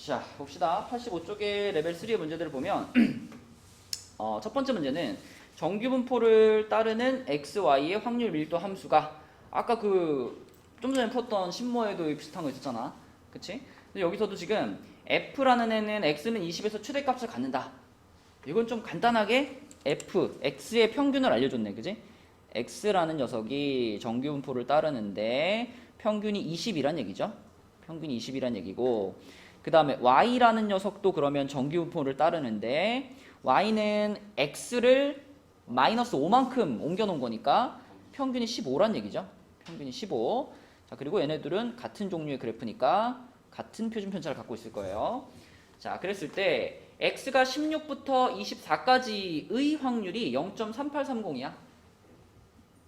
자, 봅시다. 85쪽의 레벨 3의 문제들을 보면 첫 번째 문제는 정규 분포를 따르는 x, y의 확률 밀도 함수가 아까 좀 전에 풀었던 신모에도 비슷한 거 있었잖아. 그치? 근데 여기서도 지금 f라는 애는 x는 20에서 최대값을 갖는다. 이건 좀 간단하게 f, x의 평균을 알려줬네. 그지? x라는 녀석이 정규 분포를 따르는데 평균이 20이란 얘기죠. 평균이 20이란 얘기고, 그 다음에 y라는 녀석도 그러면 정규 분포를 따르는데 y는 x를 마이너스 5만큼 옮겨놓은 거니까 평균이 15란 얘기죠. 평균이 15. 자, 그리고 얘네들은 같은 종류의 그래프니까 같은 표준 편차를 갖고 있을 거예요. 자, 그랬을 때 x가 16부터 24까지의 확률이 0.3830이야.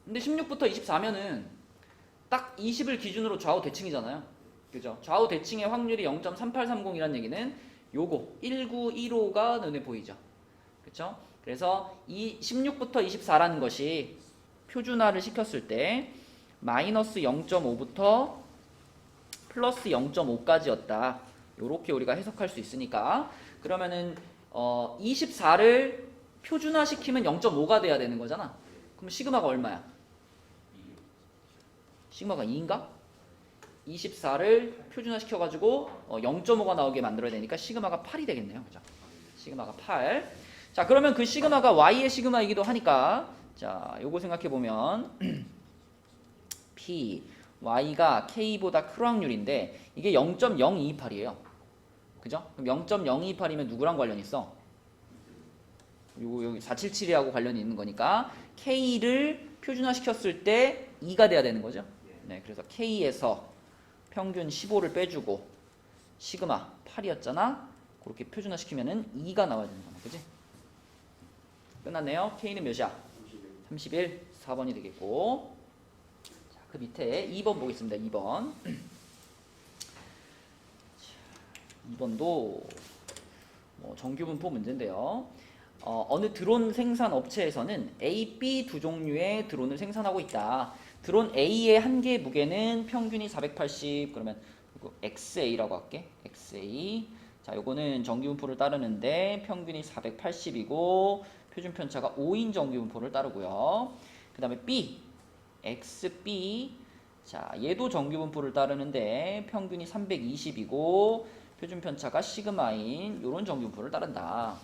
근데 16부터 24면은 딱 20을 기준으로 좌우 대칭이잖아요. 그죠? 좌우 대칭의 확률이 0.3830이라는 얘기는 요거 1915가 눈에 보이죠. 그렇죠? 그래서 이 16부터 24라는 것이 표준화를 시켰을 때 마이너스 0.5부터 플러스 0.5까지였다. 요렇게 우리가 해석할 수 있으니까, 그러면은 24를 표준화 시키면 0.5가 돼야 되는 거잖아. 그럼 시그마가 얼마야? 시그마가 2인가? 24를 표준화 시켜가지고 0.5가 나오게 만들어야 되니까 시그마가 8이 되겠네요. 그죠? 시그마가 8. 자, 그러면 그 시그마가 y의 시그마이기도 하니까, 자, 요거 생각해보면 p, y가 k보다 클 확률인데 이게 0.028이에요. 그죠? 그럼 0.028이면 누구랑 관련이 있어? 요거 여기 477하고 관련이 있는 거니까 k를 표준화 시켰을 때 2가 돼야 되는 거죠. 네, 그래서 k에서 평균 15를 빼주고 시그마 8이었잖아. 그렇게 표준화 시키면은 2가 나와야 되는 거네. 그지? 끝났네요. K는 몇이야? 31. 4번이 되겠고. 자, 그 밑에 2번 보겠습니다. 2번. 2번도 정규 분포 문제인데요. 어느 드론 생산 업체에서는 A, B 두 종류의 드론을 생산하고 있다. 드론 A의 한 개의 무게는 평균이 480, 그러면 XA라고 할게. XA. 자, 요거는 정규 분포를 따르는데 평균이 480이고 표준 편차가 5인 정규 분포를 따르고요. 그 다음에 B, XB. 자, 얘도 정규 분포를 따르는데 평균이 320이고 표준 편차가 시그마인 요런 정규 분포를 따른다.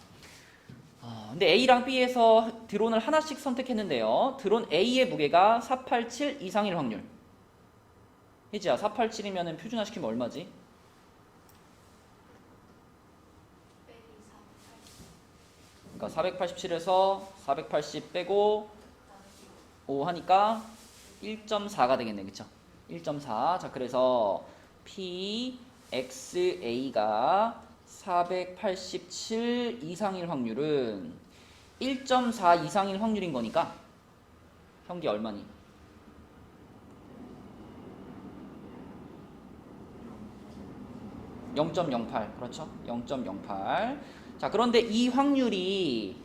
근데 A랑 B에서 드론을 하나씩 선택했는데요. 드론 A의 무게가 487 이상일 확률. 혜지야, 487이면 표준화 시키면 얼마지? 그러니까 487에서 480 빼고 5 하니까 1.4가 되겠네. 그쵸? 1.4. 자, 그래서 PXA가 487 이상일 확률은 1.4 이상일 확률인 거니까 현기 얼마니? 0.08. 그렇죠? 0.08. 자, 그런데 이 확률이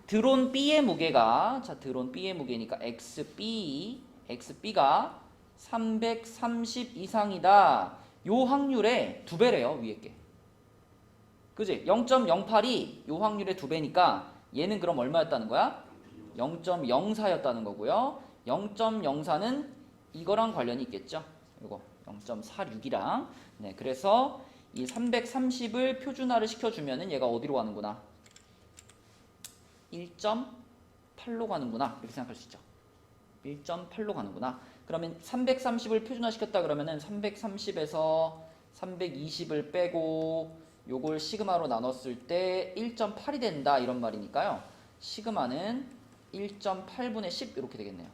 드론 B의 무게가, 자, 드론 B의 무게니까 XB가 330 이상이다. 요 확률의 2배래요, 위에 게. 그지? 0.08이 요 확률의 2배니까 얘는 그럼 얼마였다는 거야? 0.04였다는 거고요. 0.04는 이거랑 관련이 있겠죠? 이거 0.46이랑. 네, 그래서 이 330을 표준화를 시켜주면은 얘가 어디로 가는구나? 1.8로 가는구나. 이렇게 생각할 수 있죠. 1.8로 가는구나. 그러면 330을 표준화 시켰다 그러면은 330에서 320을 빼고 요걸 시그마로 나눴을 때 1.8이 된다 이런 말이니까요. 시그마는 1.8분의 10 이렇게 되겠네요.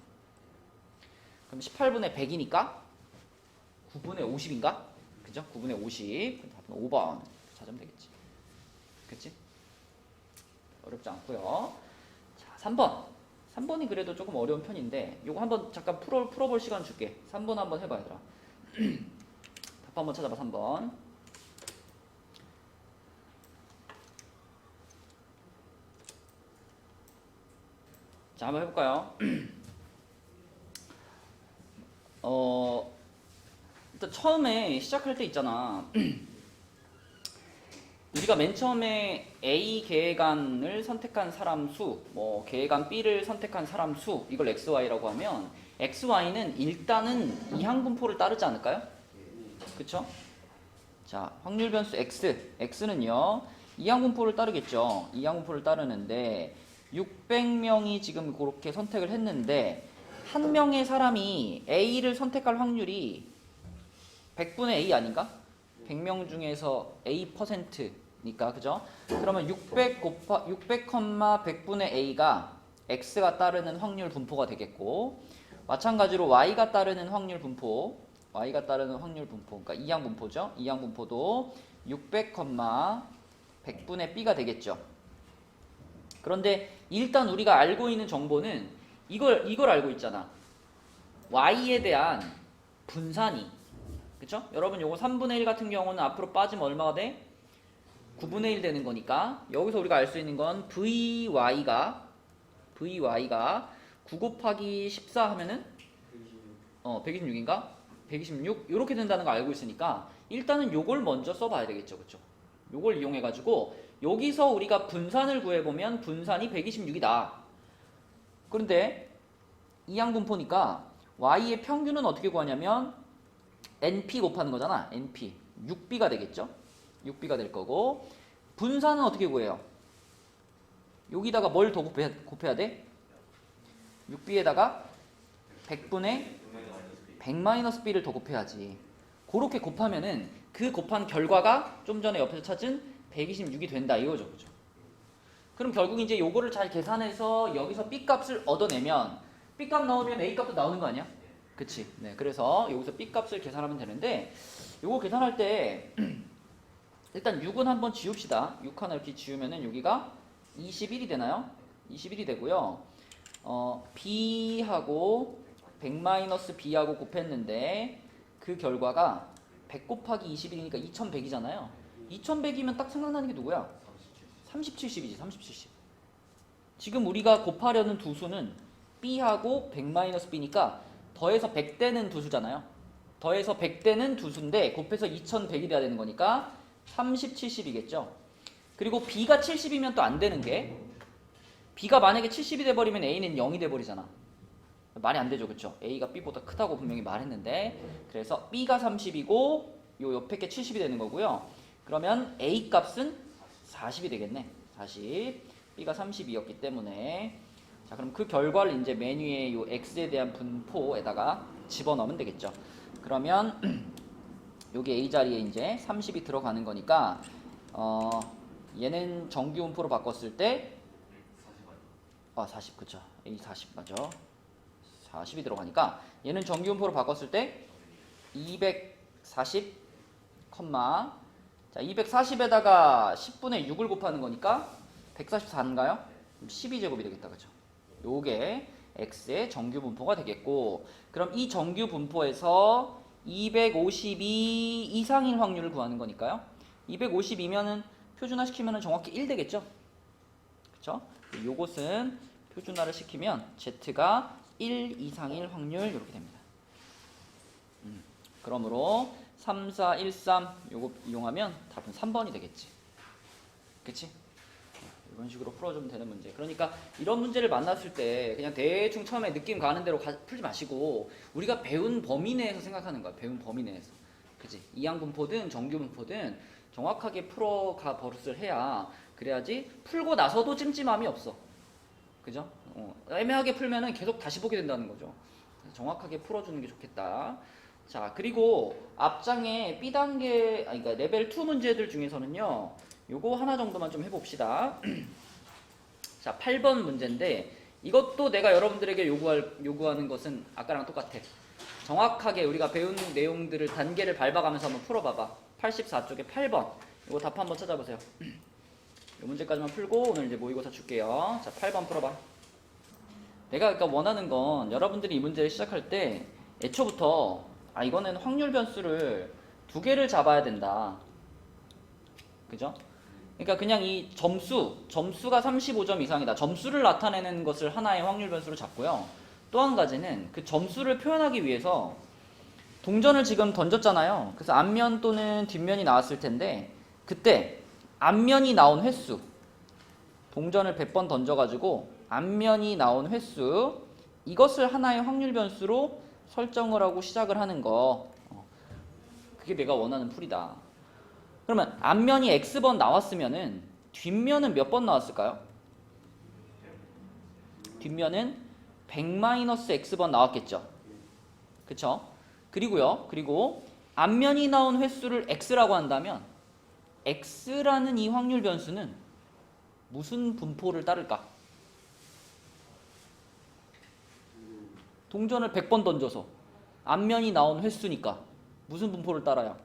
그럼 18분의 100이니까 9분의 50인가? 그죠? 9분의 50. 답은 5번 찾으면 되겠지. 그치? 어렵지 않고요. 자, 3번. 3번이 그래도 조금 어려운 편인데 요거 한번 잠깐 풀어볼 시간 줄게. 3번 한번 해봐 얘들아. 답 한번 찾아봐. 3번. 자, 한번 해볼까요? 일단 처음에 시작할 때 있잖아. 우리가 맨 처음에 A 계획안을 선택한 사람 수, 뭐 계획안 B를 선택한 사람 수, 이걸 XY라고 하면 XY는 일단은 이항분포를 따르지 않을까요? 그쵸? 자, 확률 변수 X는요 이항분포를 따르겠죠. 이항분포를 따르는데 600명이 지금 그렇게 선택을 했는데 한 명의 사람이 A를 선택할 확률이 100분의 A 아닌가? 100명 중에서 A%니까 그죠? 그러면 600, 100분의 A가 X가 따르는 확률 분포가 되겠고, 마찬가지로 Y가 따르는 확률 분포, 그러니까 이항 분포죠. 이항 분포도 600, 100분의 B가 되겠죠. 그런데 일단 우리가 알고 있는 정보는 이걸 알고 있잖아. Y에 대한 분산이, 그쵸? 여러분 요거 3분의 1 같은 경우는 앞으로 빠지면 얼마가 돼? 9분의 1 되는 거니까 여기서 우리가 알 수 있는 건 VY가 9 곱하기 14 하면은 126인가? 126 이렇게 된다는 거 알고 있으니까 일단은 요걸 먼저 써봐야 되겠죠, 그쵸? 요걸 이용해 가지고 여기서 우리가 분산을 구해보면 분산이 126이다. 그런데 이항분포니까 Y의 평균은 어떻게 구하냐면 NP 곱하는 거잖아. NP 6B가 되겠죠. 6B가 될 거고, 분산은 어떻게 구해요? 여기다가 뭘 더 곱해야 돼? 6B에다가 100분의 100-B를 더 곱해야지. 그렇게 곱하면은 그 곱한 결과가 좀 전에 옆에서 찾은 126이 된다 이거죠, 그죠? 그럼 결국 이제 요거를 잘 계산해서 여기서 B 값을 얻어내면 B 값 나오면 A 값도 나오는 거 아니야? 그치? 네, 그래서 여기서 B 값을 계산하면 되는데, 요거 계산할 때 일단 6은 한번 지웁시다. 6 하나 이렇게 지우면은 여기가 21이 되나요? 21이 되고요. B하고 100-B하고 곱했는데 그 결과가 100 곱하기 21이니까 2100이잖아요. 2100이면 딱 생각나는 게 누구야? 3070이지. 3070. 지금 우리가 곱하려는 두 수는 B하고 100-B니까 더해서 100되는 두 수잖아요. 더해서 100되는 두 수인데 곱해서 2100이 돼야 되는 거니까 3070이겠죠. 그리고 B가 70이면 또 안 되는 게, B가 만약에 70이 돼버리면 A는 0이 돼버리잖아. 말이 안 되죠, 그쵸? A가 B보다 크다고 분명히 말했는데, 그래서 B가 30이고 요 옆에 게 70이 되는 거고요. 그러면 A 값은 40이 되겠네. 40. B가 32였기 때문에. 자, 그럼 그 결과를 이제 메뉴에 요 X에 대한 분포에다가 집어넣으면 되겠죠. 그러면 여기 A 자리에 이제 30이 들어가는 거니까 얘는 정규 분포로 바꿨을 때 40 그쵸? A 40 맞아. 40이 들어가니까 얘는 정규 분포로 바꿨을 때 240, 자 240에다가 10분의 6을 곱하는 거니까 144인가요? 12제곱이 되겠다, 그죠? 요게 X의 정규 분포가 되겠고, 그럼 이 정규 분포에서 252 이상인 확률을 구하는 거니까요. 252면은 표준화 시키면 정확히 1 되겠죠? 그쵸? 요것은 표준화를 시키면 Z가 1 이상일 확률 이렇게 됩니다. 그러므로 3, 4, 1, 3 요거 이용하면 답은 3번이 되겠지. 그치? 이런 식으로 풀어주면 되는 문제. 그러니까 이런 문제를 만났을 때 그냥 대충 처음에 느낌 가는 대로 풀지 마시고 우리가 배운 범위 내에서 생각하는 거야. 배운 범위 내에서. 그치? 이항분포든 정규분포든 정확하게 풀어가 버릇을 해야, 그래야지 풀고 나서도 찜찜함이 없어. 그죠? 애매하게 풀면은 계속 다시 보게 된다는 거죠. 정확하게 풀어주는 게 좋겠다. 자, 그리고 앞장에 B단계, 그러니까 레벨 2 문제들 중에서는요, 요거 하나 정도만 좀 해봅시다. 자, 8번 문제인데, 이것도 내가 여러분들에게 요구하는 것은 아까랑 똑같아. 정확하게 우리가 배운 내용들을 단계를 밟아가면서 한번 풀어봐봐. 84쪽에 8번. 이거 답 한번 찾아보세요. 이 문제까지만 풀고 오늘 이제 모의고사 줄게요. 자, 8번 풀어봐. 내가 그러니까 원하는 건 여러분들이 이 문제를 시작할 때 애초부터 이거는 확률 변수를 2개를 잡아야 된다. 그죠? 그러니까 그냥 이 점수가 35점 이상이다. 점수를 나타내는 것을 하나의 확률 변수로 잡고요. 또 한 가지는 그 점수를 표현하기 위해서 동전을 지금 던졌잖아요. 그래서 앞면 또는 뒷면이 나왔을 텐데 그때 앞면이 나온 횟수, 동전을 100번 던져가지고 앞면이 나온 횟수, 이것을 하나의 확률 변수로 설정을 하고 시작을 하는 거. 그게 내가 원하는 풀이다. 그러면 앞면이 x번 나왔으면은 뒷면은 몇 번 나왔을까요? 뒷면은 100-x번 나왔겠죠. 그쵸? 그리고 앞면이 나온 횟수를 x라고 한다면 x라는 이 확률 변수는 무슨 분포를 따를까? 동전을 100번 던져서 앞면이 나온 횟수니까 무슨 분포를 따라요?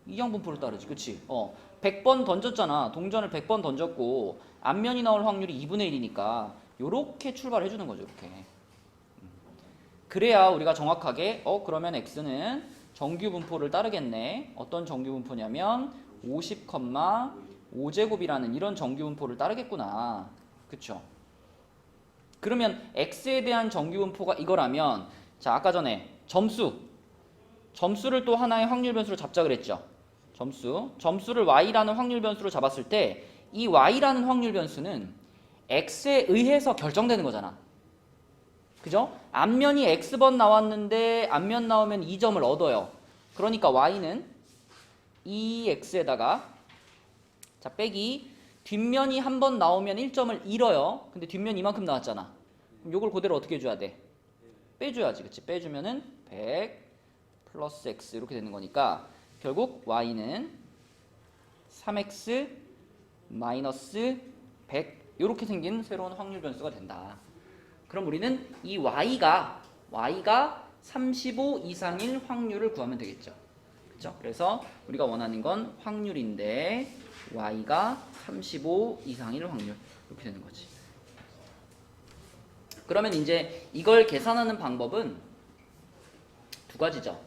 이항 분포를 따르지. 그치? 100번 던졌잖아. 동전을 100번 던졌고 앞면이 나올 확률이 2분의 1이니까 요렇게 출발해 주는 거죠. 이렇게. 그래야 우리가 정확하게 그러면 x는 정규 분포를 따르겠네. 어떤 정규 분포냐면 50, 5제곱이라는 이런 정규 분포를 따르겠구나. 그쵸? 그러면 x에 대한 정규 분포가 이거라면 자, 아까 전에 점수를 또 하나의 확률 변수로 잡자 그랬죠. 점수를 y라는 확률 변수로 잡았을 때 이 y라는 확률 변수는 x에 의해서 결정되는 거잖아. 그죠? 앞면이 x번 나왔는데 앞면 나오면 2점을 얻어요. 그러니까 y는 2x에다가 자 빼기 뒷면이 한 번 나오면 1점을 잃어요. 근데 뒷면 이만큼 나왔잖아. 그럼 요걸 그대로 어떻게 해줘야 돼? 빼줘야지. 그치? 빼주면은 100 플러스 x 이렇게 되는 거니까 결국 y는 3x 마이너스 100 이렇게 생긴 새로운 확률 변수가 된다. 그럼 우리는 이 y가 35 이상일 확률을 구하면 되겠죠. 그렇죠? 그래서 우리가 원하는 건 확률인데 y가 35 이상일 확률 이렇게 되는 거지. 그러면 이제 이걸 계산하는 방법은 두 가지죠.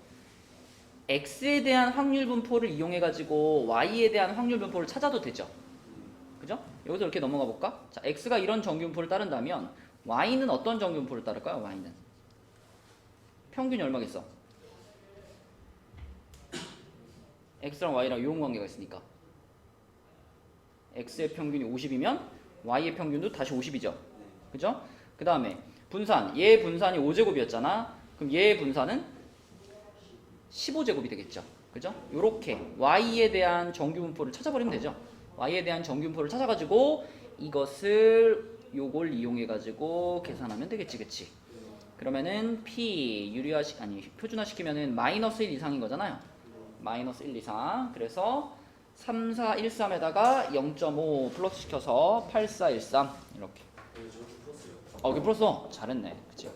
x에 대한 확률 분포를 이용해 가지고 y에 대한 확률 분포를 찾아도 되죠. 그죠? 여기서 이렇게 넘어가 볼까? 자, x가 이런 정규 분포를 따른다면 y는 어떤 정규 분포를 따를까요? y는 평균이 얼마겠어? x랑 y랑 이용 관계가 있으니까 x의 평균이 50이면 y의 평균도 다시 50이죠. 그죠? 그 다음에 분산, 얘의 분산이 5제곱이었잖아. 그럼 얘의 분산은 15제곱이 되겠죠. 그죠? 요렇게 y에 대한 정규 분포를 찾아버리면 되죠. y에 대한 정규 분포를 찾아가지고 이것을 요걸 이용해가지고 계산하면 되겠지. 그치? 그러면은 p 표준화 시키면은 마이너스 1 이상인 거잖아요. 마이너스 1 이상. 그래서 3413에다가 0.5 플러스 시켜서 8413 이렇게. 이게 풀었어. 잘했네. 그치?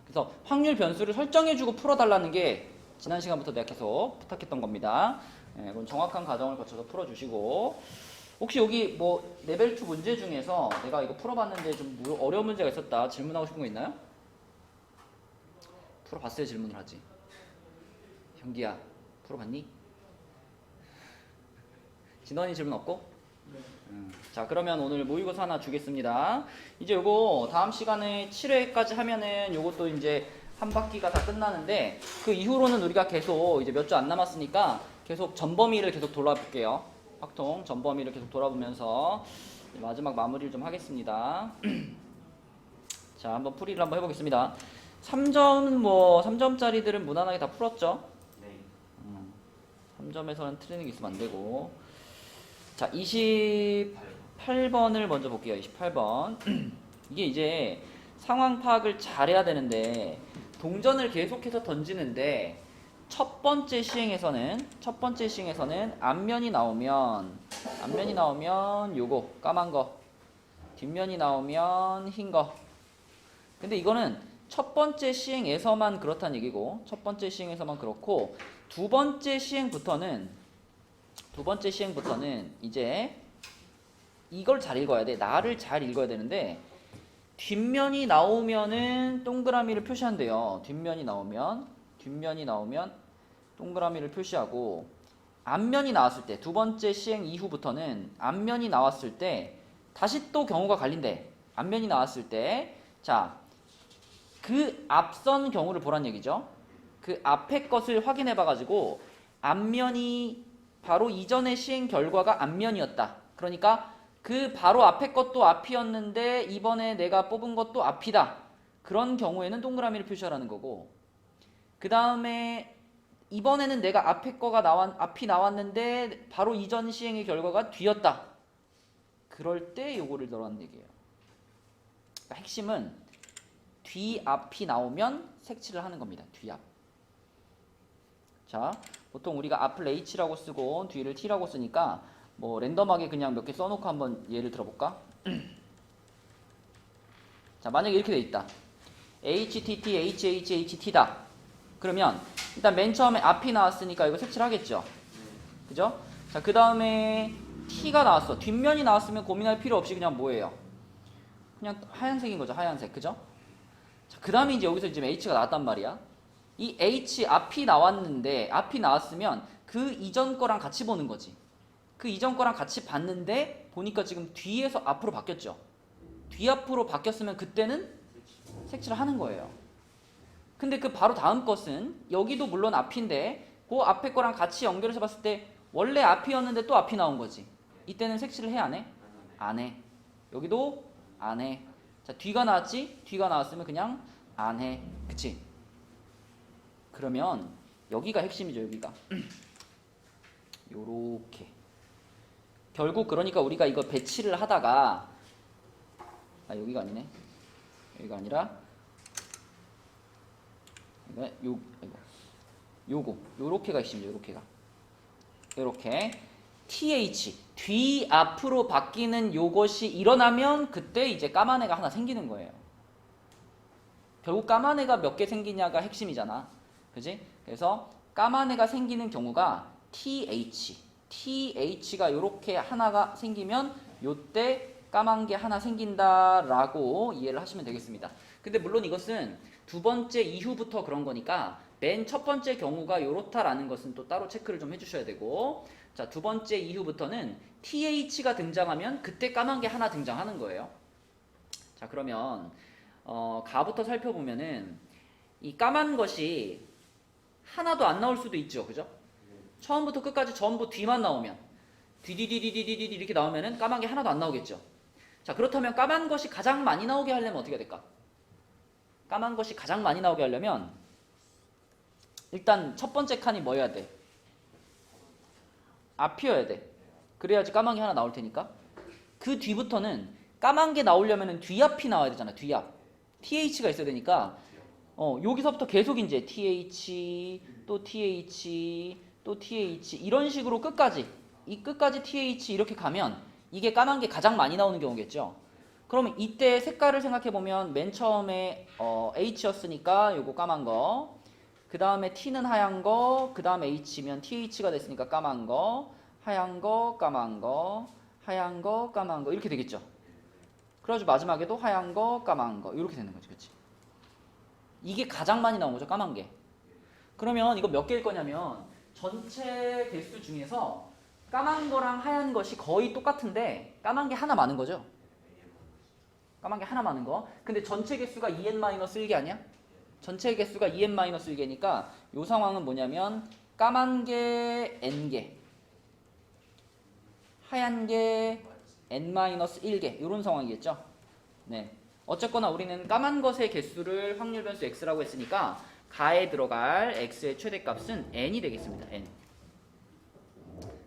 그래서 확률 변수를 설정해주고 풀어달라는 게 지난 시간부터 내가 계속 부탁했던 겁니다. 그건 정확한 과정을 거쳐서 풀어주시고 혹시 여기 뭐 레벨 2 문제 중에서 내가 이거 풀어봤는데 좀 어려운 문제가 있었다 질문하고 싶은 거 있나요? 풀어봤어야 질문을 하지. 현기야 풀어봤니? 진원이 질문 없고? 자 그러면 오늘 모의고사 하나 주겠습니다. 이제 요거 다음 시간에 7회까지 하면은 요것도 이제 한 바퀴가 다 끝나는데 그 이후로는 우리가 계속 이제 몇 주 안 남았으니까 계속 전범위를 계속 돌아볼게요. 확통 전범위를 계속 돌아보면서 마지막 마무리를 좀 하겠습니다. 자 한번 풀이를 한번 해보겠습니다. 3점은 3점짜리들은 무난하게 다 풀었죠? 네. 3점에서는 트레이닝 있으면 안 되고 자 28번을 먼저 볼게요. 28번 이게 이제 상황 파악을 잘해야 되는데 동전을 계속해서 던지는데 첫 번째 시행에서는 앞면이 나오면 요거 까만 거 뒷면이 나오면 흰 거. 근데 이거는 첫 번째 시행에서만 그렇다는 얘기고 첫 번째 시행에서만 그렇고 두 번째 시행부터는 이제 이걸 잘 읽어야 돼. 나를 잘 읽어야 되는데 뒷면이 나오면은 동그라미를 표시한대요. 뒷면이 나오면 동그라미를 표시하고 앞면이 나왔을 때 두 번째 시행 이후부터는 앞면이 나왔을 때 다시 또 경우가 갈린대. 앞면이 나왔을 때 자, 그 앞선 경우를 보란 얘기죠. 그 앞에 것을 확인해 봐 가지고 앞면이 바로 이전의 시행 결과가 앞면이었다. 그러니까 그 바로 앞에 것도 앞이었는데 이번에 내가 뽑은 것도 앞이다. 그런 경우에는 동그라미를 표시하라는 거고, 그 다음에 이번에는 내가 앞에 거가 앞이 나왔는데 바로 이전 시행의 결과가 뒤였다. 그럴 때 요거를 넣으라는 얘기예요. 그러니까 핵심은 뒤 앞이 나오면 색칠을 하는 겁니다. 뒤 앞. 자, 보통 우리가 앞을 H라고 쓰고 뒤를 T라고 쓰니까 뭐 랜덤하게 그냥 몇 개 써놓고 한번 예를 들어볼까? 자, 만약에 이렇게 돼 있다. HTT, HHHT다. 그러면 일단 맨 처음에 앞이 나왔으니까 이거 색칠하겠죠. 그죠? 자, 그 다음에 T가 나왔어. 뒷면이 나왔으면 고민할 필요 없이 그냥 뭐예요? 그냥 하얀색인 거죠. 하얀색. 그죠? 자, 그 다음에 이제 여기서 지금 H가 나왔단 말이야. 이 H 앞이 나왔는데, 앞이 나왔으면 그 이전 거랑 같이 보는 거지. 그 이전 거랑 같이 봤는데 보니까 지금 뒤에서 앞으로 바뀌었죠. 뒤 앞으로 바뀌었으면 그때는 색칠을 하는 거예요. 근데 그 바로 다음 것은 여기도 물론 앞인데 그 앞에 거랑 같이 연결해서 봤을 때 원래 앞이었는데 또 앞이 나온 거지. 이때는 색칠을 해, 안 해? 안 해. 여기도 안 해. 자, 뒤가 나왔지? 뒤가 나왔으면 그냥 안 해. 그치? 그러면 여기가 핵심이죠. 여기가 요렇게 결국 그러니까 우리가 이거 배치를 하다가 여기가 아니네. 여기가 아니라 요렇게가 핵심이죠. 요렇게가 요렇게 TH 뒤 앞으로 바뀌는 요것이 일어나면 그때 이제 까만 애가 하나 생기는 거예요. 결국 까만 애가 몇 개 생기냐가 핵심이잖아. 그지? 그래서 까만 애가 생기는 경우가 TH가 요렇게 하나가 생기면 요때 까만 게 하나 생긴다라고 이해를 하시면 되겠습니다. 근데 물론 이것은 두 번째 이후부터 그런 거니까 맨 첫 번째 경우가 요렇다라는 것은 또 따로 체크를 좀 해주셔야 되고, 자, 두 번째 이후부터는 TH가 등장하면 그때 까만 게 하나 등장하는 거예요. 자, 그러면 가부터 살펴보면은 이 까만 것이 하나도 안 나올 수도 있죠. 그죠? 처음부터 끝까지 전부 뒤만 나오면 뒤뒤뒤뒤뒤뒤 이렇게 나오면은 까만 게 하나도 안 나오겠죠. 자, 그렇다면 까만 것이 가장 많이 나오게 하려면 어떻게 해야 될까? 까만 것이 가장 많이 나오게 하려면 일단 첫 번째 칸이 뭐여야 돼? 앞이어야 돼. 그래야지 까만 게 하나 나올 테니까. 그 뒤부터는 까만 게 나오려면 뒤앞이 나와야 되잖아. 뒤앞. TH가 있어야 되니까 여기서부터 계속 이제 TH 또 TH 또 TH 이런 식으로 끝까지 이 끝까지 TH 이렇게 가면 이게 까만 게 가장 많이 나오는 경우겠죠. 그러면 이때 색깔을 생각해 보면 맨 처음에 H였으니까 요거 까만 거, 그 다음에 T는 하얀 거, 그 다음에 H면 TH가 됐으니까 까만 거, 하얀 거, 까만 거, 하얀 거, 까만 거 이렇게 되겠죠. 그래가지고 마지막에도 하얀 거, 까만 거 이렇게 되는 거지, 그렇지? 이게 가장 많이 나온 거죠, 까만 게. 그러면 이거 몇 개일 거냐면 전체 개수 중에서 까만 거랑 하얀 것이 거의 똑같은데 까만 게 하나 많은 거죠. 까만 게 하나 많은 거. 근데 전체 개수가 2n-1개 아니야? 전체 개수가 2n-1개니까 이 상황은 뭐냐면 까만 게 n개, 하얀 게 n-1개 이런 상황이겠죠. 네. 어쨌거나 우리는 까만 것의 개수를 확률 변수 x라고 했으니까 가에 들어갈 x의 최대값은 n이 되겠습니다. n.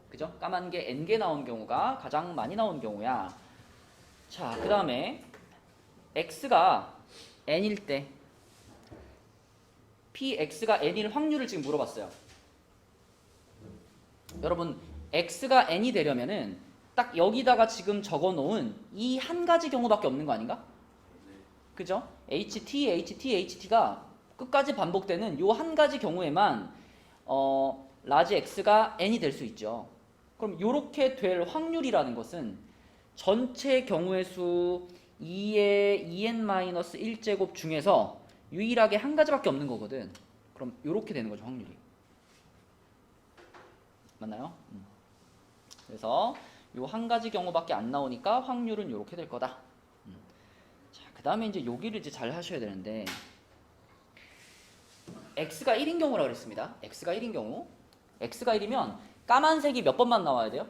그죠? 까만 게 n개 나온 경우가 가장 많이 나온 경우야. 자, 그 다음에 x가 n일 때 px가 n일 확률을 지금 물어봤어요. 여러분 x가 n이 되려면은 딱 여기다가 지금 적어놓은 이 한 가지 경우밖에 없는 거 아닌가? 그죠? HT가 끝까지 반복되는 요 한 가지 경우에만 라지 x가 n이 될 수 있죠. 그럼 요렇게 될 확률이라는 것은 전체 경우의 수 2의 2n-1제곱 중에서 유일하게 한 가지밖에 없는 거거든. 그럼 요렇게 되는 거죠, 확률이. 맞나요? 그래서 요 한 가지 경우밖에 안 나오니까 확률은 요렇게 될 거다. 자, 그 다음에 이제 여기를 이제 잘 하셔야 되는데 x가 1인 경우라고 그랬습니다. x가 1인 경우. x가 1이면 까만색이 몇 번만 나와야 돼요?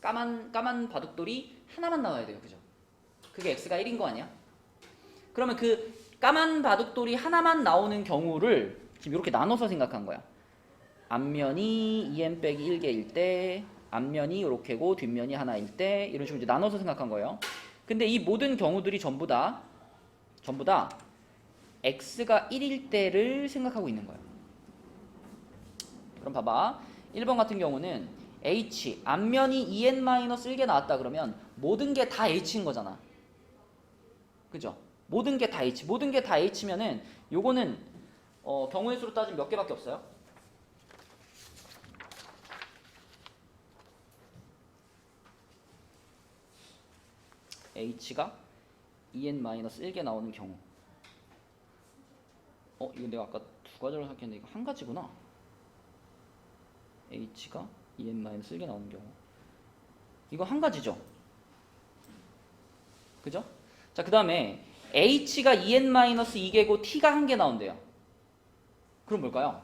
까만 바둑돌이 하나만 나와야 돼요. 그죠? 그게 x가 1인 거 아니야? 그러면 그 까만 바둑돌이 하나만 나오는 경우를 지금 이렇게 나눠서 생각한 거야. 앞면이 2n-1개일 때, 앞면이 이렇게고 뒷면이 하나일 때, 이런 식으로 이제 나눠서 생각한 거예요. 근데 이 모든 경우들이 전부 다 x가 1일 때를 생각하고 있는 거예요. 그럼 봐봐. 1번 같은 경우는 h, 앞면이 2n-1개 나왔다 그러면 모든 게 다 h인 거잖아. 그죠? 모든 게 다 h. 모든 게 다 h면은 요거는 경우의 수로 따지면 몇 개밖에 없어요? h가 2n-1개 나오는 경우. 이거 내가 아까 두 가지로 생각했는데 이거 한 가지구나. h가 2n-1개 나오는 경우. 이거 한 가지죠? 그죠? 자, 그 다음에 h가 2n-2개고 t가 한 개 나온대요. 그럼 뭘까요?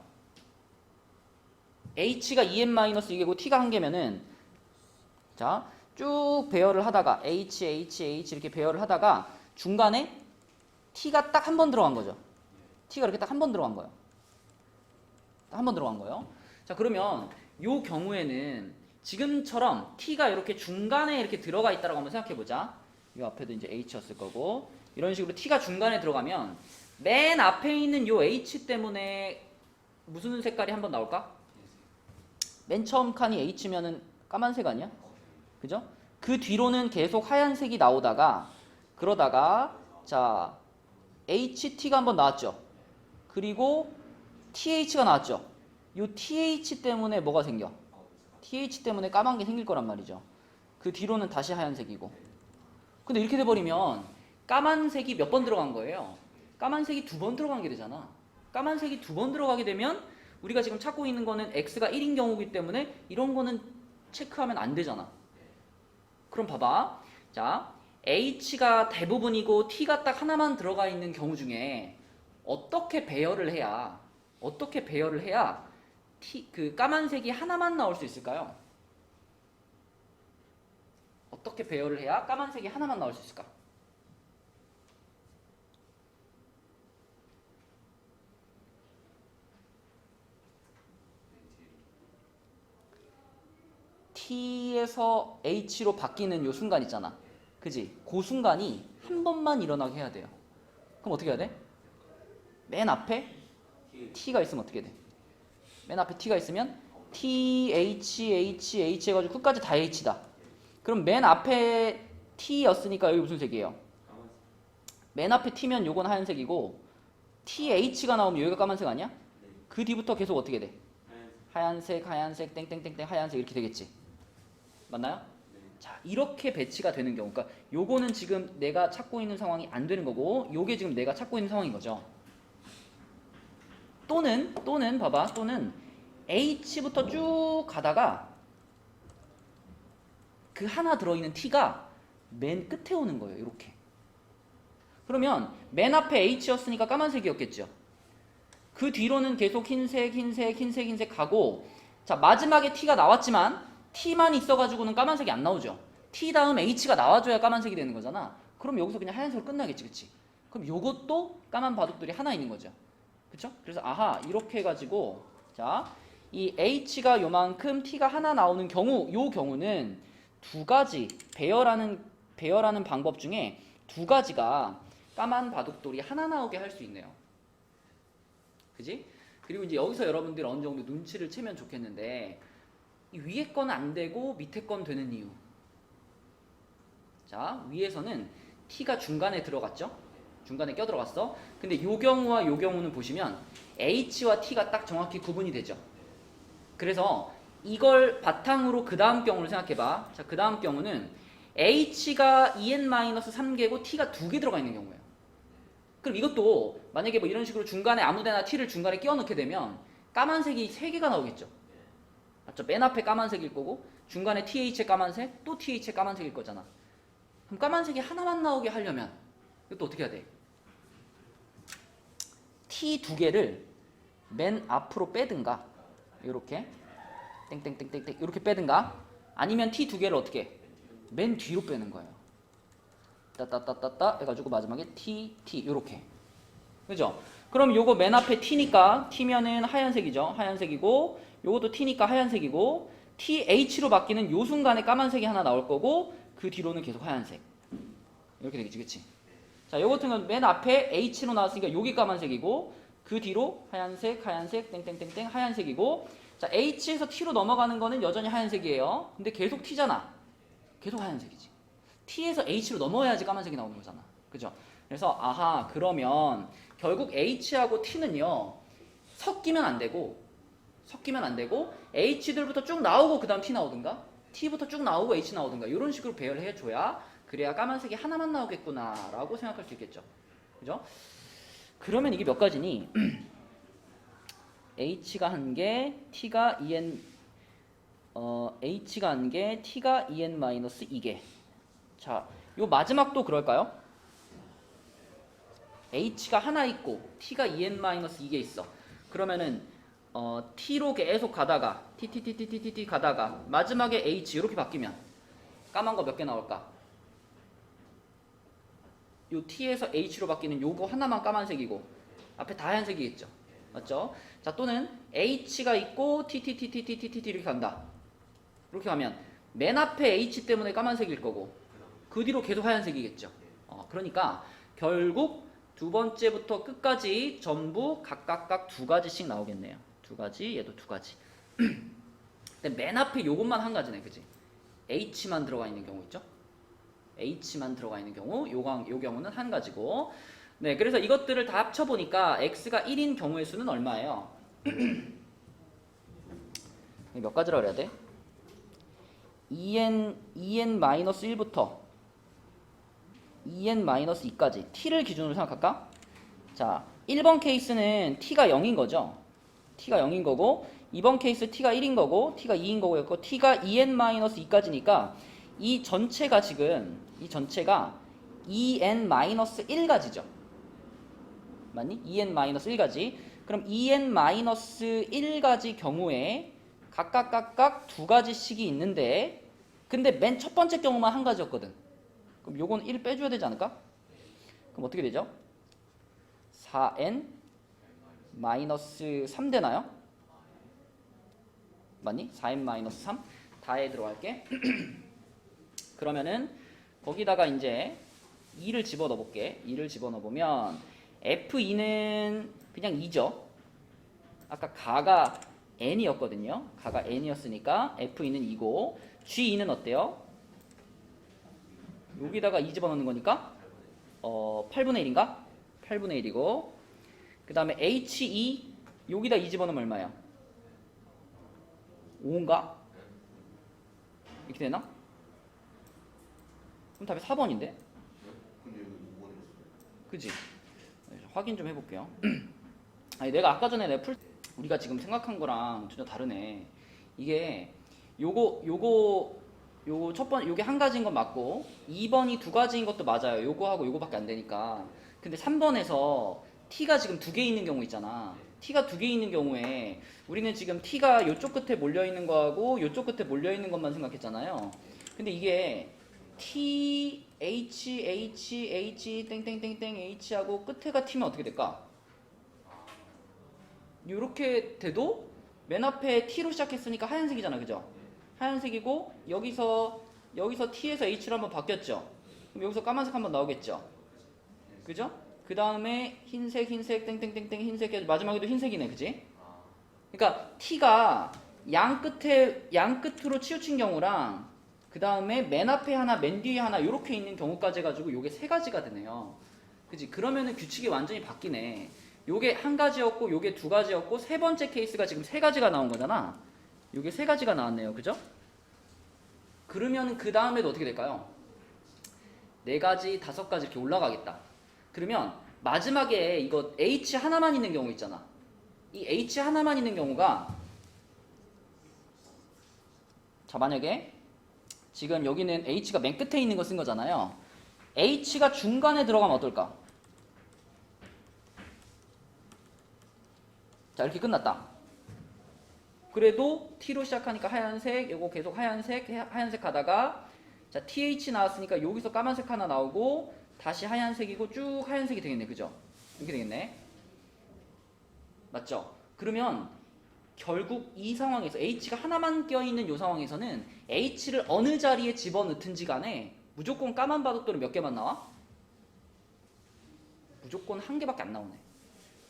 h가 2n-2개고 t가 한 개면은 자, 쭉 배열을 하다가 h 이렇게 배열을 하다가 중간에 t가 딱 한 번 들어간 거죠. t가 이렇게 딱 한 번 들어간 거예요. 한 번 들어간 거예요. 자, 그러면 요 경우에는 지금처럼 t가 이렇게 중간에 이렇게 들어가 있다라고 한번 생각해 보자. 요 앞에도 이제 h였을 거고 이런 식으로 t가 중간에 들어가면 맨 앞에 있는 요 h 때문에 무슨 색깔이 한번 나올까? 맨 처음 칸이 h면은 까만색 아니야? 그죠? 그 뒤로는 계속 하얀색이 나오다가 그러다가 자 ht가 한번 나왔죠. 그리고 th가 나왔죠. 요 th 때문에 뭐가 생겨? th 때문에 까만 게 생길 거란 말이죠. 그 뒤로는 다시 하얀색이고. 근데 이렇게 돼버리면 까만색이 몇 번 들어간 거예요? 까만색이 두 번 들어간 게 되잖아. 까만색이 두 번 들어가게 되면 우리가 지금 찾고 있는 거는 x가 1인 경우이기 때문에 이런 거는 체크하면 안 되잖아. 그럼 봐봐. 자, h가 대부분이고 t가 딱 하나만 들어가 있는 경우 중에 어떻게 배열을 해야 그 까만색이 하나만 나올 수 있을까요? 어떻게 배열을 해야 까만색이 하나만 나올 수 있을까? t에서 h로 바뀌는 요 순간 있잖아. 그지? 그 순간이 한 번만 일어나게 해야 돼요. 그럼 어떻게 해야 돼? 맨 앞에 t가 있으면 어떻게 돼? 맨 앞에 t가 있으면 t, h 해가지고 끝까지 다 h다. 그럼 맨 앞에 t였으니까 여기 무슨 색이에요? 맨 앞에 t면 요건 하얀색이고 th가 나오면 여기가 까만색 아니야? 그 뒤부터 계속 어떻게 돼? 하얀색, 땡땡땡땡 하얀색 이렇게 되겠지. 맞나요? 자, 이렇게 배치가 되는 경우. 그러니까 요거는 지금 내가 찾고 있는 상황이 안 되는 거고 요게 지금 내가 찾고 있는 상황인 거죠. 또는 봐봐. 또는 h부터 쭉 가다가 그 하나 들어있는 t가 맨 끝에 오는 거예요. 이렇게. 그러면 맨 앞에 h였으니까 까만색이었겠죠. 그 뒤로는 계속 흰색 가고 자 마지막에 t가 나왔지만 t만 있어가지고는 까만색이 안 나오죠. t 다음 h가 나와줘야 까만색이 되는 거잖아. 그럼 여기서 그냥 하얀색으로 끝나겠지. 그치? 그럼 요것도 까만 바둑돌이 하나 있는 거죠. 그쵸? 그래서 아하 이렇게 해가지고 자 이 h가 요만큼 t가 하나 나오는 경우 요 경우는 두 가지 배열하는 방법 중에 두 가지가 까만 바둑돌이 하나 나오게 할 수 있네요. 그지? 그리고 이제 여기서 여러분들 어느 정도 눈치를 채면 좋겠는데 이 위에 건 안 되고 밑에 건 되는 이유. 자, 위에서는 t가 중간에 들어갔죠? 중간에 껴 들어갔어. 근데 요 경우와 요 경우는 보시면 h와 t가 딱 정확히 구분이 되죠. 그래서 이걸 바탕으로 그 다음 경우를 생각해봐. 자, 그 다음 경우는 h가 2n-3개고 t가 2개 들어가 있는 경우예요. 그럼 이것도 만약에 뭐 이런 식으로 중간에 아무데나 t를 중간에 끼워 넣게 되면 까만색이 3개가 나오겠죠. 맞죠? 맨 앞에 까만색일 거고 중간에 th의 까만색 또 th의 까만색일 거잖아. 그럼 까만색이 하나만 나오게 하려면 이것도 어떻게 해야 돼? t 2개를 맨 앞으로 빼든가 이렇게 땡땡땡땡땡 이렇게 빼든가 아니면 t 두 개를 어떻게 맨 뒤로 빼는 거예요. 따따따따따 해가지고 마지막에 t 이렇게 그죠? 그럼 요거 맨 앞에 t니까 t면은 하얀색이죠. 하얀색이고 요것도 t니까 하얀색이고 th로 바뀌는 요 순간에 까만색이 하나 나올 거고 그 뒤로는 계속 하얀색 이렇게 되겠지, 그치? 자, 요 같은 건 맨 앞에 h로 나왔으니까 요게 까만색이고 그 뒤로 하얀색 땡땡땡땡 하얀색이고 자, h에서 t로 넘어가는 거는 여전히 하얀색이에요. 근데 계속 t잖아. 계속 하얀색이지. t에서 h로 넘어야지 까만색이 나오는 거잖아. 그죠? 그래서 아하 그러면 결국 h하고 t는요 섞이면 안 되고 h들부터 쭉 나오고 그 다음 t 나오든가 t부터 쭉 나오고 h 나오든가 이런 식으로 배열을 해줘야 그래야 까만색이 하나만 나오겠구나 라고 생각할 수 있겠죠. 그죠? 그러면 이게 몇 가지니? h가 1개, t가 2n h가 1개, t가 2n-2개. 자, 요 마지막도 그럴까요? h가 하나 있고 t가 2n-2개 있어. 그러면은 t로 계속 가다가 t 가다가 마지막에 h 이렇게 바뀌면 까만 거 몇 개 나올까? 요 t에서 h로 바뀌는 요거 하나만 까만색이고 앞에 다 하얀색이겠죠. 맞죠? 자, 또는 h가 있고 t 이렇게 간다. 이렇게 가면 맨 앞에 h 때문에 까만색일 거고 그 뒤로 계속 하얀색이겠죠. 그러니까 결국 두 번째부터 끝까지 전부 각각 두 가지씩 나오겠네요. 두 가지, 얘도 두 가지. 근데 맨 앞에 요것만 한 가지네, 그지? h만 들어가 있는 경우 있죠? h만 들어가 있는 경우, 요 경우는 한 가지고. 네, 그래서 이것들을 다 합쳐보니까 x가 1인 경우의 수는 얼마예요? 몇 가지라 그래야 돼? 2n-1부터 2n-2까지 t를 기준으로 생각할까? 자, 1번 케이스는 t가 0인 거죠. t가 0인 거고 2번 케이스 t가 1인 거고 t가 2인 거고 t가 2n-2까지니까 이 전체가 2n-1가지죠. 맞니? 2n-1가지. 그럼 2n-1가지 경우에 각각 두 가지씩이 있는데 근데 맨 첫 번째 경우만 한 가지였거든. 그럼 요건 1 빼줘야 되지 않을까? 그럼 어떻게 되죠? 4n-3 되나요? 맞니? 4n-3 다에 들어갈게. 그러면은 거기다가 이제 2를 집어넣어 볼게. 2를 집어넣어 보면 F2는 그냥 2죠. 아까 가가 n이었거든요. 가가 n이었으니까 F2는 2고 G2는 어때요? 여기다가 2 집어넣는 거니까 8분의 1인가? 8분의 1이고 그 다음에 H2 여기다 2 집어넣으면 얼마야? 5인가? 이렇게 되나? 그럼 답이 4번인데? 그지? 확인 좀 해볼게요. 아니 내가 아까 전에 우리가 지금 생각한 거랑 전혀 다르네. 이게 요거 첫 번 요게 한 가지인 건 맞고 2번이 두 가지인 것도 맞아요. 요거하고 요거밖에 안 되니까. 근데 3번에서 t가 지금 두 개 있는 경우 있잖아. t가 두 개 있는 경우에 우리는 지금 t가 요쪽 끝에 몰려 있는 거하고 요쪽 끝에 몰려 있는 것만 생각했잖아요. 근데 이게 t h 땡땡땡땡 h하고 끝에가 t면 어떻게 될까? 이렇게 돼도 맨 앞에 t로 시작했으니까 하얀색이잖아, 그죠? 하얀색이고 여기서 t에서 h로 한번 바뀌었죠. 그럼 여기서 까만색 한번 나오겠죠, 그죠? 그 다음에 흰색 땡땡땡땡 흰색 마지막에도 흰색이네, 그지? 그러니까 t가 양 끝으로 치우친 경우랑 그 다음에 맨 앞에 하나, 맨 뒤에 하나 이렇게 있는 경우까지 해가지고 요게 세 가지가 되네요. 그치? 그러면은 규칙이 완전히 바뀌네. 요게 한 가지였고 요게 두 가지였고 세 번째 케이스가 지금 세 가지가 나온 거잖아. 요게 세 가지가 나왔네요. 그죠? 그러면 그 다음에도 어떻게 될까요? 네 가지, 다섯 가지 이렇게 올라가겠다. 그러면 마지막에 이거 H 하나만 있는 경우 있잖아. 이 H 하나만 있는 경우가 자, 만약에 지금 여기는 H가 맨 끝에 있는 거 쓴 거잖아요. H가 중간에 들어가면 어떨까? 자, 이렇게 끝났다. 그래도 T로 시작하니까 하얀색, 요거 계속 하얀색 하다가 자 TH 나왔으니까 여기서 까만색 하나 나오고 다시 하얀색이고 쭉 하얀색이 되겠네. 그죠? 이렇게 되겠네. 맞죠? 그러면 결국 이 상황에서 H가 하나만 껴있는 이 상황에서는 H를 어느 자리에 집어넣든지 간에 무조건 까만 바둑돌은 몇 개만 나와? 무조건 한 개밖에 안 나오네.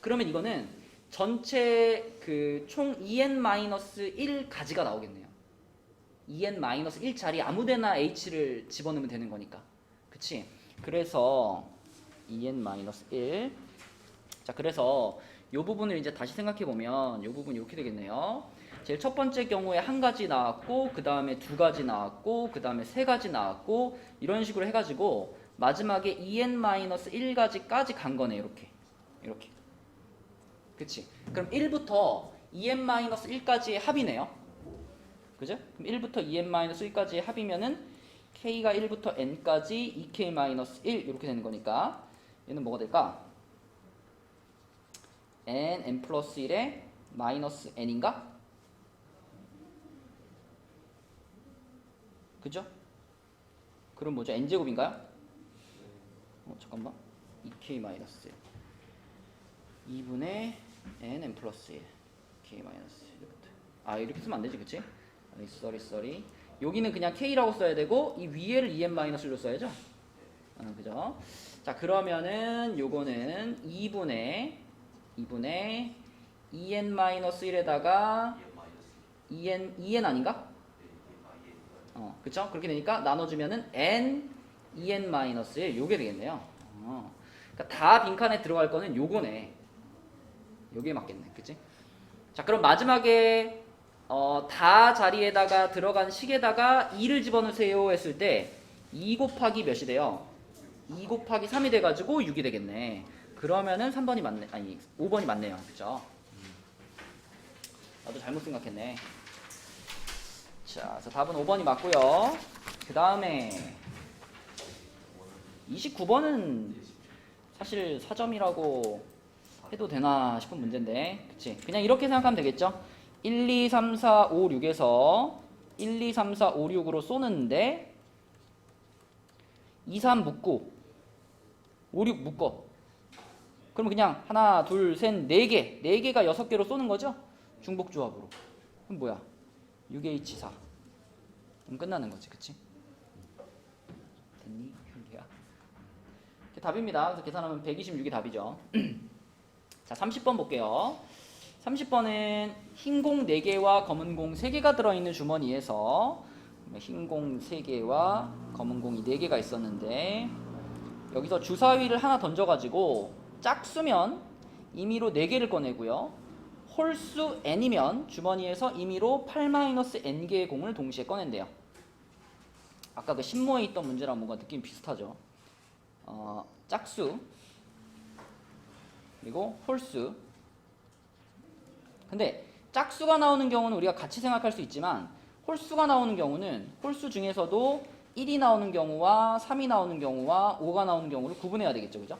그러면 이거는 전체 그 총 2n-1 가지가 나오겠네요. 2n-1 자리 아무데나 H를 집어넣으면 되는 거니까. 그치? 그래서 2n-1 자 그래서 이 부분을 이제 다시 생각해 보면 이 부분이 이렇게 되겠네요. 제일 첫 번째 경우에 한 가지 나왔고 그 다음에 두 가지 나왔고 그 다음에 세 가지 나왔고 이런 식으로 해가지고 마지막에 2n-1가지까지 간 거네. 이렇게 그치? 그럼 1부터 2n-1까지의 합이네요. 그죠? 그럼 1부터 2n-1까지의 합이면은 k가 1부터 n까지 2k-1 이렇게 되는 거니까 얘는 뭐가 될까? n 플러스 1에 마이너스 n인가? 그죠? 그럼 뭐죠? n제곱인가요? 잠깐만 2k 마이너스 1 2분의 n 플러스 1 k 마이너스 1 이렇게 쓰면 안 되지. 그치? sorry 여기는 그냥 k라고 써야 되고 이 위에를 2n-1로 써야죠. 그죠? 자 그러면은 요거는 2분의 2n-1에다가 2n 아닌가? 그쵸? 그렇게 되니까 나눠주면은 n 2n-1 요게 되겠네요. 그러니까 다 빈칸에 들어갈 거는 요거네. 요게 맞겠네. 그치? 자 그럼 마지막에 다 자리에다가 들어간 식에다가 2를 집어넣으세요 했을 때 2 곱하기 몇이 돼요? 2 곱하기 3이 돼가지고 6이 되겠네. 그러면은 3번이 맞네. 아니 5번이 맞네요. 그쵸? 나도 잘못 생각했네. 자, 그래서 답은 5번이 맞고요. 그 다음에 29번은 사실 4점이라고 해도 되나 싶은 문제인데, 그치? 그냥 이렇게 생각하면 되겠죠? 1, 2, 3, 4, 5, 6에서 1, 2, 3, 4, 5, 6으로 쏘는데 2, 3 묶고 5, 6 묶어. 그럼 그냥 하나, 둘, 셋, 4개. 4개가 6개로 쏘는 거죠? 중복조합으로. 그럼 뭐야? 6H4. 그럼 끝나는 거지, 그치? 됐니? 현기야? 답입니다. 그래서 계산하면 126이 답이죠. 자, 30번 볼게요. 30번은 흰 공 4개와 검은 공 3개가 들어있는 주머니에서 흰 공 3개와 검은 공이 4개가 있었는데 여기서 주사위를 하나 던져가지고 짝수면 임의로 4개를 꺼내고요. 홀수 n이면 주머니에서 임의로 8-n개의 공을 동시에 꺼낸대요. 아까 그 신모에 있던 문제랑 뭔가 느낌이 비슷하죠. 짝수 그리고 홀수. 근데 짝수가 나오는 경우는 우리가 같이 생각할 수 있지만 홀수가 나오는 경우는 홀수 중에서도 1이 나오는 경우와 3이 나오는 경우와 5가 나오는 경우를 구분해야 되겠죠. 그죠?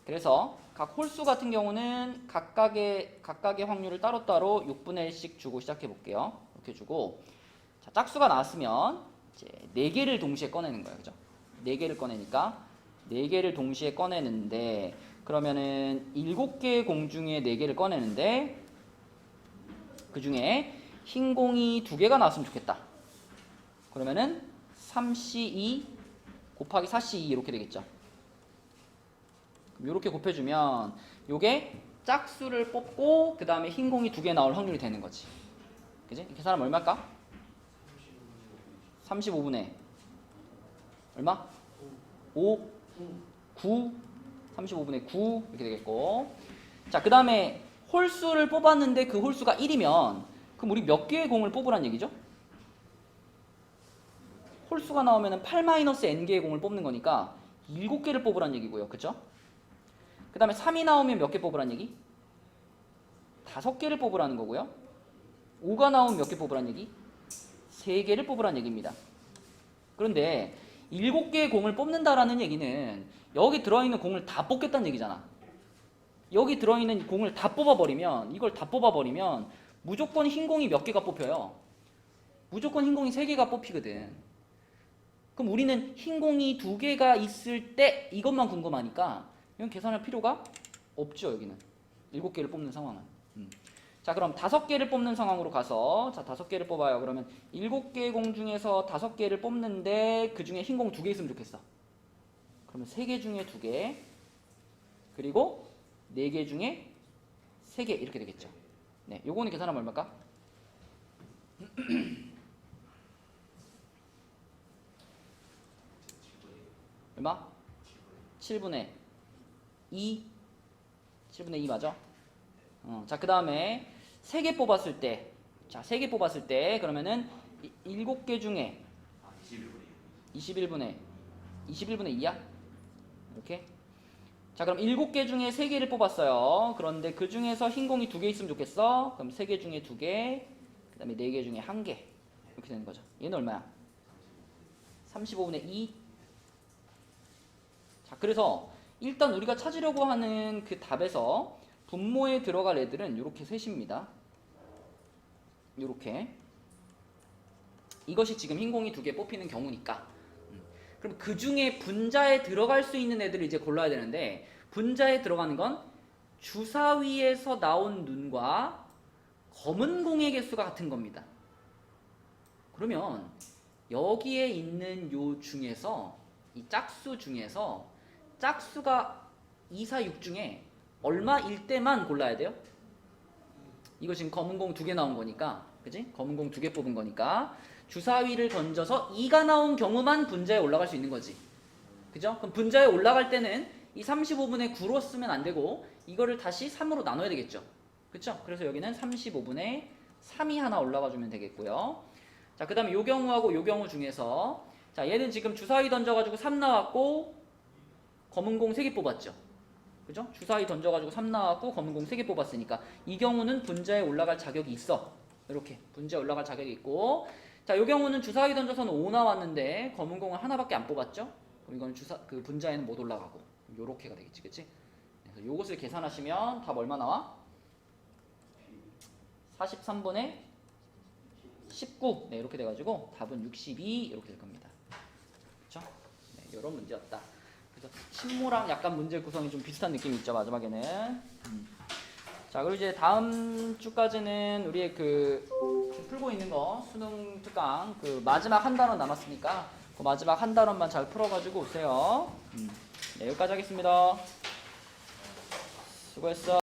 그래서 각 홀수 같은 경우는 각각의 확률을 따로따로 6분의 1씩 주고 시작해 볼게요. 이렇게 주고 자, 짝수가 나왔으면 이제 4개를 동시에 꺼내는 거예요. 그죠? 4개를 꺼내니까 4개를 동시에 꺼내는데 그러면은 7개의 공 중에 4개를 꺼내는데 그 중에 흰 공이 2개가 나왔으면 좋겠다. 그러면은 3C2 곱하기 4C2 이렇게 되겠죠. 이렇게 곱해주면 요게 짝수를 뽑고 그 다음에 흰 공이 2개 나올 확률이 되는 거지. 그지? 이렇게 계산하면 얼마일까? 35분의 얼마? 5, 9, 35분의 9 이렇게 되겠고 자 그 다음에 홀수를 뽑았는데 그 홀수가 1이면 그럼 우리 몇 개의 공을 뽑으란 얘기죠? 홀수가 나오면 8-n개의 공을 뽑는 거니까 7개를 뽑으란 얘기고요. 그쵸? 그 다음에 3이 나오면 몇 개 뽑으란 얘기? 5개를 뽑으라는 거고요. 5가 나오면 몇 개 뽑으란 얘기? 3개를 뽑으란 얘기입니다. 그런데 7개의 공을 뽑는다라는 얘기는 여기 들어있는 공을 다 뽑겠다는 얘기잖아. 여기 들어있는 공을 다 뽑아버리면 이걸 다 뽑아버리면 무조건 흰 공이 몇 개가 뽑혀요? 무조건 흰 공이 3개가 뽑히거든. 그럼 우리는 흰 공이 2개가 있을 때 이것만 궁금하니까 이건 계산할 필요가 없죠. 여기는 7개를 뽑는 상황은. 자, 그럼 5개를 뽑는 상황으로 가서, 자, 5개를 뽑아요. 그러면 7개의 공 중에서 5개를 뽑는데 그 중에 흰 공 2개 있으면 좋겠어. 그러면 3개 중에 2개, 그리고 4개 중에 3개 이렇게 되겠죠. 네, 요거는 계산하면 얼마일까? 얼마? 7분의 2. 7분의 2 맞아? 자, 그 다음에 3개 뽑았을 때, 자, 3개 뽑았을 때, 그러면은 7개 중에 21분의 2야? 이렇게. 자, 그럼 7개 중에 3개를 뽑았어요. 그런데 그 중에서 흰 공이 2개 있으면 좋겠어. 그럼 3개 중에 2개, 그 다음에 4개 중에 1개. 이렇게 되는 거죠. 얘는 얼마야? 35분의 2. 자, 그래서 일단 우리가 찾으려고 하는 그 답에서 분모에 들어갈 애들은 이렇게 셋입니다. 이렇게. 이것이 지금 흰 공이 2개 뽑히는 경우니까. 그럼 그 중에 분자에 들어갈 수 있는 애들을 이제 골라야 되는데, 분자에 들어가는 건 주사위에서 나온 눈과 검은 공의 개수가 같은 겁니다. 그러면 여기에 있는 요 중에서, 이 짝수 중에서 짝수가 2, 4, 6 중에 얼마일 때만 골라야 돼요? 이거 지금 검은 공 2개 나온 거니까, 그지? 검은 공 2개 뽑은 거니까 주사위를 던져서 2가 나온 경우만 분자에 올라갈 수 있는 거지. 그죠? 그럼 분자에 올라갈 때는 이 35분의 9로 쓰면 안 되고 이거를 다시 3으로 나눠야 되겠죠. 그쵸? 그래서 여기는 35분의 3이 하나 올라가 주면 되겠고요. 자, 그 다음에 요 경우하고 요 경우 중에서, 자, 얘는 지금 주사위 던져가지고 3 나왔고 검은 공 3개 뽑았죠. 그죠? 주사위 던져가지고 3 나왔고 검은 공 3개 뽑았으니까 이 경우는 분자에 올라갈 자격이 있어. 이렇게 분자에 올라갈 자격이 있고, 자, 요 경우는 주사위 던져서는 5 나왔는데 검은 공을 하나밖에 안 뽑았죠? 그럼 이거는 그 분자에는 못 올라가고 요렇게가 되겠지, 그치? 그래서 요것을 계산하시면 답 얼마 나와? 43분의 19. 네, 이렇게 돼가지고 답은 62 이렇게 될 겁니다. 그렇죠? 네, 요런 문제였다. 그래서 신모랑 약간 문제 구성이 좀 비슷한 느낌이 있죠, 마지막에는. 자, 그리고 이제 다음 주까지는 우리의 그 풀고 있는 거 수능 특강 그 마지막 한 단원 남았으니까 그 마지막 한 단원만 잘 풀어가지고 오세요. 네, 여기까지 하겠습니다. 수고했어.